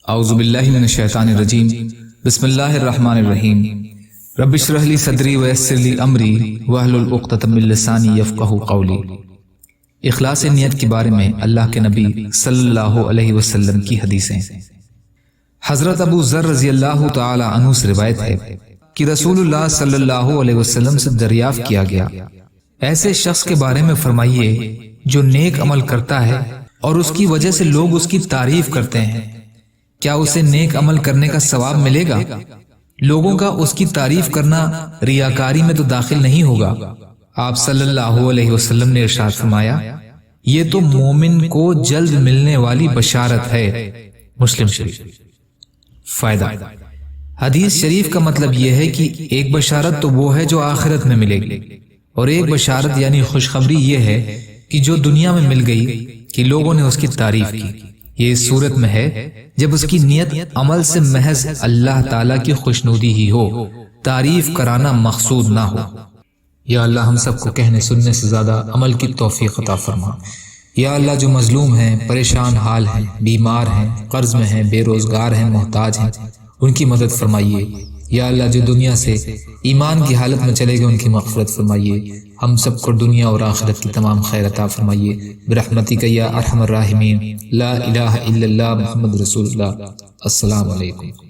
اعوذ باللہ من الشیطان الرجیم بسم اللہ الرحمن الرحیم رب اشرح لی صدری ویسر لی امری واحلل عقدۃ من لسانی یفقہوا قولی۔ اخلاص نیت کے بارے میں اللہ کے نبی صلی اللہ علیہ وسلم کی حدیثیں۔ حضرت ابو ذر رضی اللہ تعالی عنہ سے روایت ہے کہ رسول اللہ صلی اللہ علیہ وسلم سے دریافت کیا گیا، ایسے شخص کے بارے میں فرمائیے جو نیک عمل کرتا ہے اور اس کی وجہ سے لوگ اس کی تعریف کرتے ہیں، کیا اسے نیک عمل کرنے کا ثواب ملے گا؟ لوگوں کا اس کی تعریف کرنا ریاکاری میں تو داخل نہیں ہوگا۔ آپ صلی اللہ علیہ وسلم نے ارشاد فرمایا، یہ تو مومن کو جلد ملنے والی بشارت ہے۔ مسلم شریف۔ فائدہ، حدیث شریف کا مطلب یہ ہے کہ ایک بشارت تو وہ ہے جو آخرت میں ملے گی، اور ایک بشارت یعنی خوشخبری یہ ہے کہ جو دنیا میں مل گئی کہ لوگوں نے اس کی تعریف کی۔ یہ اس صورت میں ہے جب اس کی نیت عمل سے محض اللہ تعالیٰ کی خوشنودی ہی ہو، تعریف کرانا مقصود نہ ہو۔ یا اللہ ہم سب کو کہنے سننے سے زیادہ عمل کی توفیق عطا فرما۔ یا اللہ جو مظلوم ہیں، پریشان حال ہیں، بیمار ہیں، قرض میں ہیں، بے روزگار ہیں، محتاج ہیں، ان کی مدد فرمائیے۔ یا اللہ جو دنیا سے ایمان کی حالت میں چلے گئے ان کی مغفرت فرمائیے۔ ہم سب کو دنیا اور آخرت کی تمام خیر عطا فرمائیے برحمتک یا ارحم الراحمین۔ لا الہ الا اللہ محمد رسول اللہ۔ السلام علیکم۔